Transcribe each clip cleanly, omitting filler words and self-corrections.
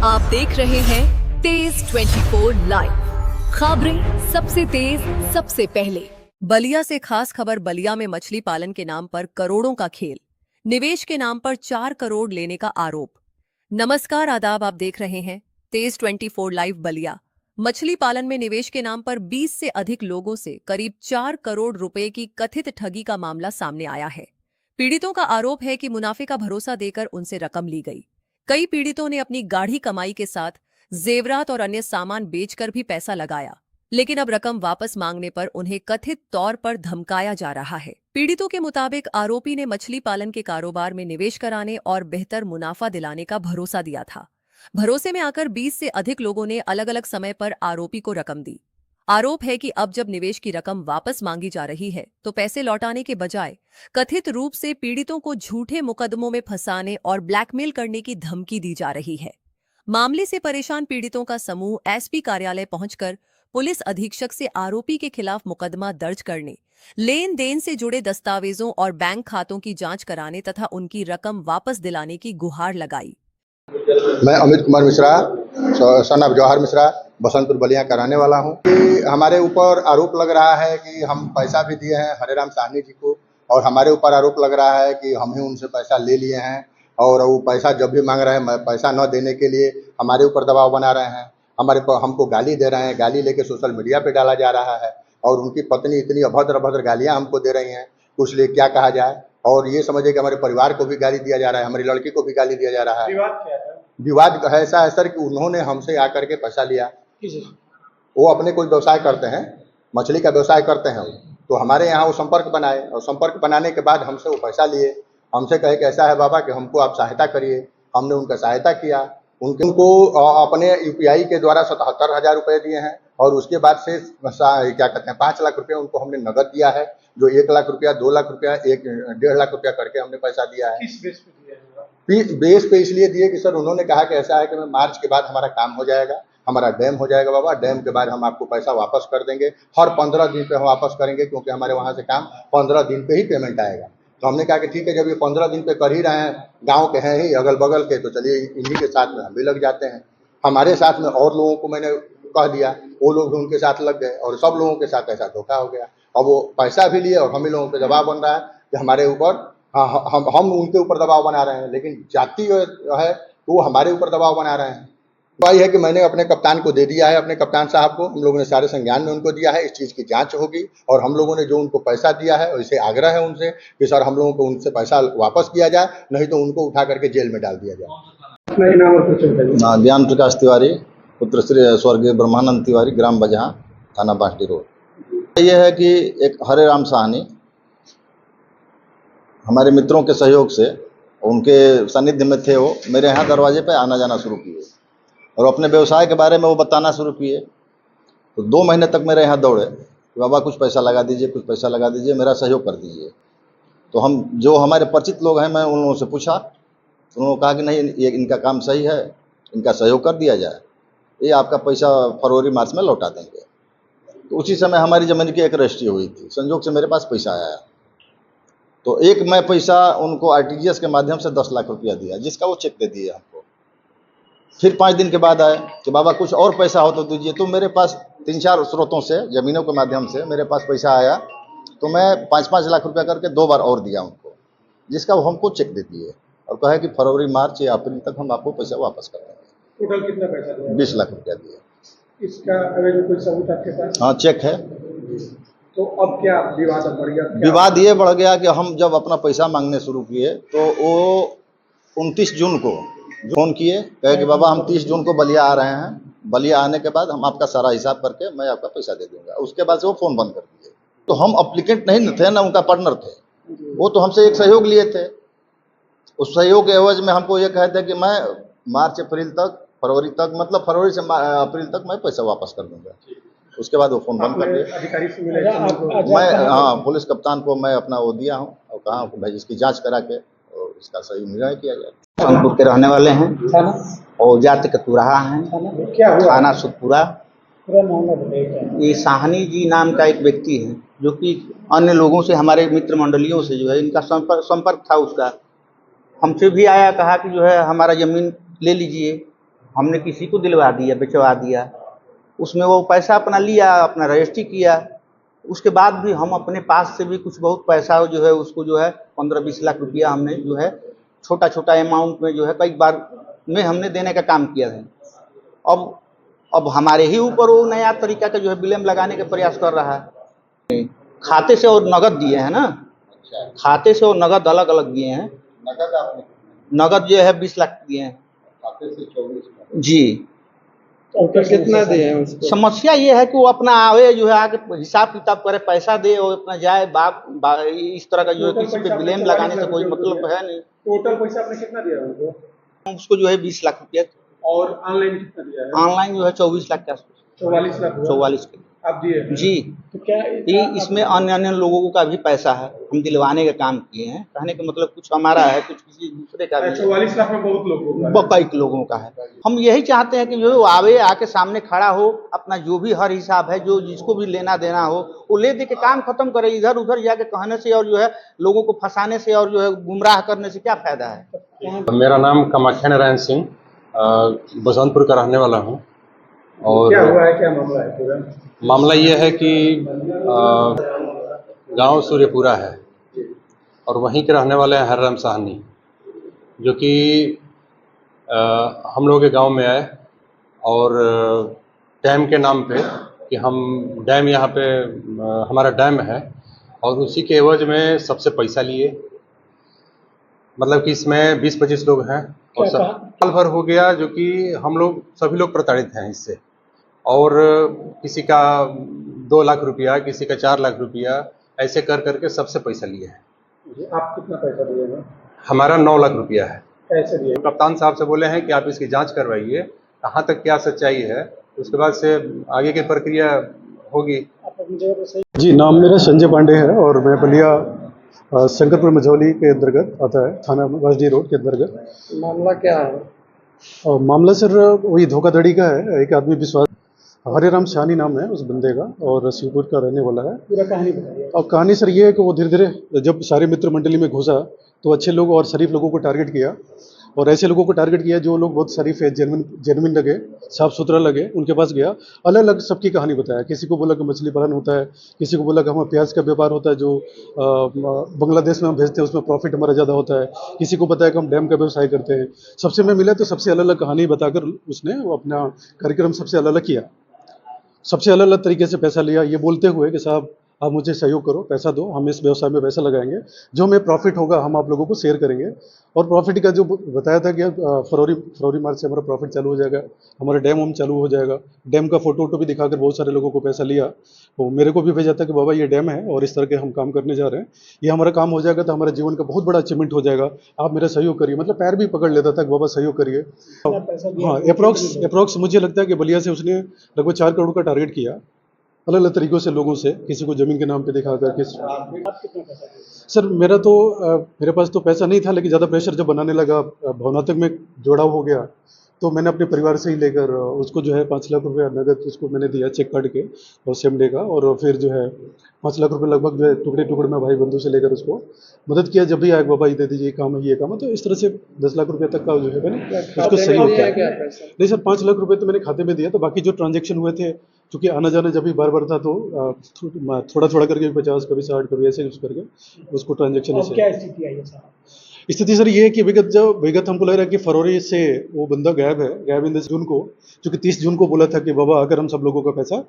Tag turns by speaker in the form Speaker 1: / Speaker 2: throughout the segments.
Speaker 1: आप देख रहे हैं तेज 24 लाइव, खबरें सबसे तेज सबसे पहले। बलिया से खास खबर। बलिया में मछली पालन के नाम पर करोड़ों का खेल, निवेश के नाम पर 4 करोड़ लेने का आरोप। नमस्कार, आदाब, आप देख रहे हैं तेज 24 लाइव बलिया। मछली पालन में निवेश के नाम पर 20 से अधिक लोगों से करीब 4 करोड़ रुपए की कथित ठगी का मामला सामने आया है। पीड़ितों का आरोप है कि मुनाफे का भरोसा देकर उनसे रकम ली गई। कई पीड़ितों ने अपनी गाढ़ी कमाई के साथ जेवरात और अन्य सामान बेचकर भी पैसा लगाया, लेकिन अब रकम वापस मांगने पर उन्हें कथित तौर पर धमकाया जा रहा है। पीड़ितों के मुताबिक आरोपी ने मछली पालन के कारोबार में निवेश कराने और बेहतर मुनाफा दिलाने का भरोसा दिया था। भरोसे में आकर 20 से अधिक लोगों ने अलग अलग समय पर आरोपी को रकम दी। आरोप है कि अब जब निवेश की रकम वापस मांगी जा रही है तो पैसे लौटाने के बजाय कथित रूप से पीड़ितों को झूठे मुकदमों में फंसाने और ब्लैकमेल करने की धमकी दी जा रही है। मामले से परेशान पीड़ितों का समूह एसपी कार्यालय पहुंचकर पुलिस अधीक्षक से आरोपी के खिलाफ मुकदमा दर्ज करने, लेन देन से जुड़े दस्तावेजों और बैंक खातों की जांच कराने तथा उनकी रकम वापस दिलाने की गुहार लगाई।
Speaker 2: मैं अमित कुमार मिश्रा, सन ऑफ जवाहर मिश्रा, बसंतपुर बलिया का रहने वाला हूं। कि हमारे ऊपर आरोप लग रहा है कि हम पैसा भी दिए हैं हरेराम साहनी जी को, और हमारे ऊपर आरोप लग रहा है कि हम ही उनसे पैसा ले लिए हैं, और वो पैसा जब भी मांग रहे हैं पैसा न देने के लिए हमारे ऊपर दबाव बना रहे हैं। हमको गाली दे रहे हैं, गाली लेके सोशल मीडिया पे डाला जा रहा है, और उनकी पत्नी इतनी अभद्र अभद्र गालियाँ हमको दे रही हैं, कुछ लिए क्या कहा जाए। और ये समझिए कि हमारे परिवार को भी गाली दिया जा रहा है, हमारी लड़की को भी गाली दिया जा रहा है।
Speaker 3: विवाद क्या है?
Speaker 2: विवाद ऐसा है सर कि उन्होंने हमसे आकर के पैसा लिया। वो अपने कोई व्यवसाय करते हैं, मछली का व्यवसाय करते हैं, तो हमारे यहाँ वो संपर्क बनाए, और संपर्क बनाने के बाद हमसे वो पैसा लिए। हमसे कहे कि ऐसा है बाबा कि हमको आप सहायता करिए। हमने उनका सहायता किया। उनको अपने यूपीआई के द्वारा 77,000 रुपये दिए हैं, और उसके बाद से क्या कहते हैं 5 लाख रुपया उनको हमने नगद दिया है, जो 1 लाख रुपया, 2 लाख रुपया, 1.5 लाख रुपया करके हमने पैसा दिया है।
Speaker 3: किस बेस पे दिया है?
Speaker 2: बेस पे इसलिए दिए कि सर उन्होंने कहा कि ऐसा है कि मैं मार्च के बाद हमारा काम हो जाएगा, हमारा डैम हो जाएगा बाबा, डैम के बाद हम आपको पैसा वापस कर देंगे, हर 15 दिन पे हम वापस करेंगे, क्योंकि हमारे वहाँ से काम 15 दिन पे ही पेमेंट आएगा। तो हमने कहा कि ठीक है, जब ये 15 दिन पे कर ही रहे हैं, गांव के हैं ही अगल बगल के, तो चलिए इन्हीं के साथ में हम भी लग जाते हैं। हमारे साथ में और लोगों को मैंने कह दिया, वो लोग भी उनके साथ लग गए, और सब लोगों के साथ ऐसा धोखा हो गया। अब वो पैसा भी लिए, और हम ही लोगों पे दबाव बन रहा है कि हमारे ऊपर, हम उनके ऊपर दबाव बना रहे हैं, लेकिन जाति है तो वो हमारे ऊपर दबाव बना रहे हैं। वही है कि मैंने अपने कप्तान को दे दिया है, अपने कप्तान साहब को हम लोगों ने सारे संज्ञान में उनको दिया है। इस चीज़ की जांच होगी, और हम लोगों ने जो उनको पैसा दिया है वैसे आग्रह है उनसे कि सर हम लोगों को उनसे पैसा वापस किया जाए, नहीं तो उनको उठा करके जेल में डाल दिया जाए।
Speaker 4: ज्ञान प्रकाश तिवारी, पुत्र श्री स्वर्गीय ब्रह्मानंद तिवारी, ग्राम बजहा, थाना बांसडी रोड। ये है कि एक हरेराम साहनी हमारे मित्रों के सहयोग से, उनके सानिध्य में थे, वो मेरे यहाँ दरवाजे पे आना जाना शुरू किए और अपने व्यवसाय के बारे में वो बताना शुरू किए। तो 2 महीने तक मेरे यहाँ दौड़े कि बाबा कुछ पैसा लगा दीजिए, कुछ पैसा लगा दीजिए, मेरा सहयोग कर दीजिए। तो हम जो हमारे परिचित लोग हैं, मैं उन लोगों से पूछा, तो उन्होंने कहा कि नहीं, ये इनका काम सही है, इनका सहयोग कर दिया जाए, ये आपका पैसा फरवरी मार्च में लौटा देंगे। तो उसी समय हमारी ज़मीन की एक रजिस्ट्री हुई थी, संजोग से मेरे पास पैसा आया। तो एक मैं पैसा उनको आरटीजीएस के माध्यम से 10 लाख रुपया दिया, जिसका वो चेक दे दिए हमको। फिर 5 दिन के बाद आए कि बाबा कुछ और पैसा हो तो दीजिए। तो मेरे पास 3-4 स्रोतों से, ज़मीनों के माध्यम से मेरे पास पैसा आया, तो मैं 5-5 लाख रुपया करके 2 बार और दिया उनको, जिसका वो हमको चेक दे दिए, और कहा कि फरवरी मार्च या अप्रैल तक हम आपको पैसा वापस कर देंगे।
Speaker 3: टोटल कितना पैसा दिया?
Speaker 4: 20 लाख रुपया दिए।
Speaker 3: इसका अगर कोई सबूत आपके पास?
Speaker 4: हाँ, चेक है।
Speaker 3: तो अब क्या विवाद बढ़ गया?
Speaker 4: विवाद ये बढ़ गया कि हम जब अपना पैसा मांगने शुरू किए, तो वो 29 जून को फोन किए, कहे कि बाबा हम 30 जून को बलिया आ रहे हैं, बलिया आने के बाद हम आपका सारा हिसाब करके मैं आपका पैसा दे दूंगा। उसके बाद से वो फ़ोन बंद कर दिए। तो हम अप्लीकेंट नहीं थे ना, उनका पार्टनर थे, वो तो हमसे एक सहयोग लिए थे। उस सहयोग के एवज में हमको ये कहते कि मैं मार्च अप्रैल तक, फरवरी तक, मतलब फरवरी से अप्रैल तक मैं पैसा वापस कर दूंगा। उसके बाद वो फ़ोन बंद कर दिया।
Speaker 3: अधिकारी से मिले?
Speaker 4: मैं हाँ, पुलिस कप्तान को मैं अपना वो दिया हूँ, और कहा भाई इसकी जांच करा के और इसका सही निर्णय किया जाए।
Speaker 5: कानपुर के रहने वाले हैं और जाति कतुराहा हैं, थाना सुखपुरा। ये साहनी जी नाम का एक व्यक्ति है, जो कि अन्य लोगों से, हमारे मित्र मंडलियों से जो है इनका संपर्क था उसका। हमसे भी आया, कहा कि जो है हमारा ज़मीन ले लीजिए, हमने किसी को दिलवा दिया, बिचवा दिया, उसमें वो पैसा अपना लिया, अपना रजिस्ट्री किया। उसके बाद भी हम अपने पास से भी कुछ बहुत पैसा जो है उसको जो है 15-20 लाख रुपया हमने जो है छोटा छोटा अमाउंट में जो है कई बार में हमने देने का काम किया है। अब हमारे ही ऊपर वो नया तरीका का जो है ब्लेम लगाने का प्रयास कर रहा है। खाते से और नगद दिए हैं ना, खाते से और नगद अलग अलग दिए हैं।
Speaker 2: नगद आपने
Speaker 5: नगद जो है 20 लाख दिए हैं
Speaker 2: खाते से 24 लाख।
Speaker 5: जी।
Speaker 3: और कितना दिए हैं उसको?
Speaker 5: समस्या ये है कि वो अपना आवे जो है आगे हिसाब किताब करे, पैसा दे और अपना जाए इस तरह का जो है किसी पे ब्लेम लगाने से कोई मतलब है नहीं।
Speaker 3: टोटल पैसा आपने कितना दिया है उनको?
Speaker 5: उसको जो है 20 लाख रुपया,
Speaker 3: और ऑनलाइन कितना दिया है?
Speaker 5: ऑनलाइन जो है 24 लाख के आसपास,
Speaker 3: 44 लाख हुआ?
Speaker 5: 44 के
Speaker 3: आप दिए हैं?
Speaker 5: जी।
Speaker 3: तो क्या
Speaker 5: इसमें अन्य अन्य लोगों का भी पैसा है, हम दिलवाने का काम किए हैं। कहने का मतलब कुछ हमारा है, कुछ किसी दूसरे का भी है।
Speaker 3: 44 लाख में बहुत लोगों का
Speaker 5: कई लोगों का है। हम यही चाहते हैं कि जो आवे आके सामने खड़ा हो, अपना जो भी हर हिसाब है जो जिसको भी लेना देना हो वो ले दे के काम खत्म करे। इधर उधर जाके कहने से और जो है लोगों को फंसाने से और जो है गुमराह करने से क्या फायदा है।
Speaker 6: मेरा नाम कामाख्या नारायण सिंह, बसंतपुर का रहने वाला हूँ। और
Speaker 3: क्या हुआ है, क्या मामला है पूरा?
Speaker 6: मामला ये है कि गांव सूर्यपुरा है और वहीं के रहने वाले हैं हरराम साहनी, जो कि हम लोग के गांव में आए और डैम के नाम पे कि हम डैम यहाँ पे हमारा डैम है और उसी के एवज में सबसे पैसा लिए। मतलब कि इसमें 20-25 लोग हैं और साल भर हो गया जो कि हम लोग सभी लोग प्रताड़ित हैं इससे। और किसी का 2 लाख रुपया, किसी का 4 लाख रुपया, ऐसे कर करके सबसे पैसा लिए हैं।
Speaker 3: आप कितना पैसा दिए हैं?
Speaker 6: हमारा 9 लाख रुपया है।
Speaker 3: कैसे दिए?
Speaker 6: कप्तान साहब से बोले हैं कि आप इसकी जांच करवाइए, कहाँ तक क्या सच्चाई है, उसके बाद से आगे की प्रक्रिया होगी।
Speaker 7: जी, नाम मेरा संजय पांडे है और मैं बलिया शंकरपुर मझौली के अंतर्गत आता है, थाना वासडी रोड के अंतर्गत।
Speaker 3: मामला क्या है?
Speaker 7: मामला सर वही धोखाधड़ी का है। एक आदमी विश्वास हरेराम साहनी नाम है उस बंदे का और शिवपुर का रहने वाला है।
Speaker 3: पूरा कहानी बताइए।
Speaker 7: और कहानी सर ये है कि वो धीरे धीरे जब सारे मित्र मंडली में घुसा तो अच्छे लोग और शरीफ लोगों को टारगेट किया और ऐसे लोगों को टारगेट किया जो लोग बहुत शरीफ है, जेनविन लगे, साफ सुथरा लगे, उनके पास गया। अलग अलग सबकी कहानी बताया। किसी को बोला कि मछली पालन होता है, किसी को बोला कि हमारा प्याज का व्यापार होता है जो बांग्लादेश में हम भेजते हैं उसमें प्रॉफिट हमारा ज़्यादा होता है, किसी को बताया कि हम डैम का व्यवसाय करते हैं। सबसे मैं मिला तो सबसे अलग अलग कहानी बताकर उसने अपना कार्यक्रम सबसे अलग अलग किया, सबसे अलग अलग तरीके से पैसा लिया, ये बोलते हुए कि साहब आप मुझे सहयोग करो, पैसा दो, हम इस व्यवसाय में पैसा लगाएंगे, जो हमें प्रॉफिट होगा हम आप लोगों को शेयर करेंगे। और प्रॉफिट का जो बताया था कि फरवरी मार्च से हमारा प्रॉफिट चालू हो जाएगा, हमारा डैम चालू हो जाएगा। डैम का फोटो भी दिखाकर बहुत सारे लोगों को पैसा लिया। तो मेरे को भी भेजा था कि बाबा ये डैम है और इस तरह के हम काम करने जा रहे हैं, ये हमारा काम हो जाएगा तो हमारे जीवन का बहुत बड़ा अचीवमेंट हो जाएगा, आप मेरा सहयोग करिए। मतलब पैर भी पकड़ लेता था कि बाबा सहयोग करिए। हाँ, अप्रॉक्स मुझे लगता है कि बलिया से उसने लगभग 4 करोड़ का टारगेट किया अलग अलग तरीकों से लोगों से, किसी को जमीन के नाम पे दिखाकर। सर मेरा तो मेरे पास तो पैसा नहीं था, लेकिन ज़्यादा प्रेशर जब बनाने लगा, भावनात्मक में जुड़ाव हो गया, तो मैंने अपने परिवार से ही लेकर उसको जो है 5 लाख रुपया नगद उसको मैंने दिया चेक काट के और सेम डे का। और फिर जो है 5 लाख रुपये लगभग जो है टुकड़े टुकड़े में भाई बंधु से लेकर उसको मदद किया। जब भी आए बाबा ये दे दीजिए, ये काम है, ये काम है, तो इस तरह से 10 लाख रुपये तक का जो है मैंने उसको सहयोग किया। नहीं सर, 5 लाख रुपये तो मैंने खाते में दिया, तो बाकी जो ट्रांजेक्शन हुए थे, क्योंकि आना जाना जब भी बार बार था, तो थोड़ा थोड़ा करके 50 कभी 60 कभी ऐसे यूज करके उसको ट्रांजेक्शन।
Speaker 3: क्या स्थिति आई है साहब?
Speaker 7: स्थिति सर ये है कि विगत हमको लग रहा है कि फरवरी से वो बंदा गायब इन जून को, क्योंकि 30 जून को बोला था कि बाबा अगर हम सब लोगों का पैसा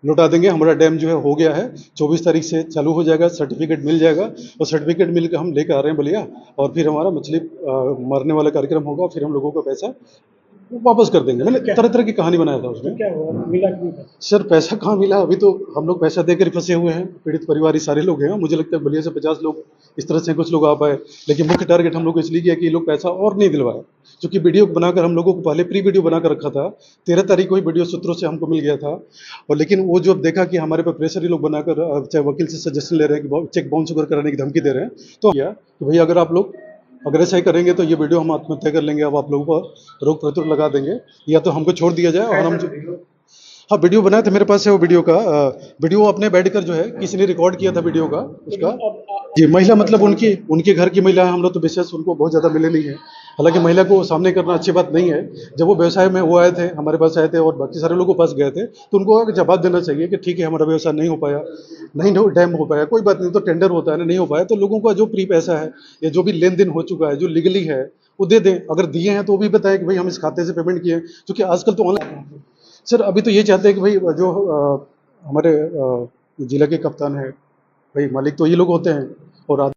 Speaker 7: लौटा देंगे, हमारा डैम जो है हो गया है, 24 तारीख से चालू हो जाएगा, सर्टिफिकेट मिल जाएगा और सर्टिफिकेट मिल के हम लेकर आ रहे हैं बलिया और फिर हमारा मछली मारने वाला कार्यक्रम होगा, फिर हम लोगों का पैसा वापस कर देंगे। मैंने तरह तरह की कहानी बनाया था उसमें।
Speaker 3: क्या हुआ, मिला कि नहीं?
Speaker 7: सर पैसा कहाँ मिला, अभी तो हम लोग पैसा देकर फंसे हुए हैं, पीड़ित परिवार ही सारे लोग हैं। मुझे लगता है बलिया से 50 लोग इस तरह से कुछ लोग आ पाए, लेकिन मुख्य टारगेट हम लोग को इसलिए किया कि ये लोग पैसा और नहीं दिलवाए, क्योंकि वीडियो बनाकर हम लोगों को पहले प्री वीडियो बनाकर रखा था। 13 तारीख को ही वीडियो सूत्रों से हमको मिल गया था। और लेकिन वो जो देखा कि हमारे पे प्रेशर ही लोग बनाकर चाहे वकील से सजेशन ले रहे हैं कि चेक बाउंस कराने की धमकी दे रहे हैं, तो किया कि भैया अगर आप लोग अगर ऐसा ही करेंगे तो ये वीडियो हम आत्महत्या कर लेंगे, अब आप लोगों को रोक प्रतिरोध लगा देंगे, या तो हमको छोड़ दिया जाए। और हम जो हाँ वीडियो बनाया था, मेरे पास है वो वीडियो का वीडियो अपने बैठकर जो है किसी ने रिकॉर्ड किया था वीडियो का उसका। जी, महिला मतलब उनके घर की महिला है, हम लोग तो विशेष उनको बहुत ज़्यादा मिले नहीं है। हालांकि महिला को सामने करना अच्छी बात नहीं है। जब वो व्यवसाय में वो आए थे, हमारे पास आए थे और बाकी सारे लोगों के पास गए थे, तो उनको जवाब देना चाहिए कि ठीक है हमारा व्यवसाय नहीं हो पाया, नहीं डैम हो पाया, कोई बात नहीं, तो टेंडर होता है ना, नहीं हो पाया तो लोगों का जो प्री पैसा है या जो भी लेन देन हो चुका है, जो लीगली है वो दे दें। अगर दिए हैं तो वो भी बताएं कि भाई हम इस खाते से पेमेंट किए हैं, क्योंकि आजकल तो ऑनलाइन। सर अभी तो ये चाहते हैं कि भाई जो हमारे जिला के कप्तान है, भाई मालिक तो ये लोग होते हैं और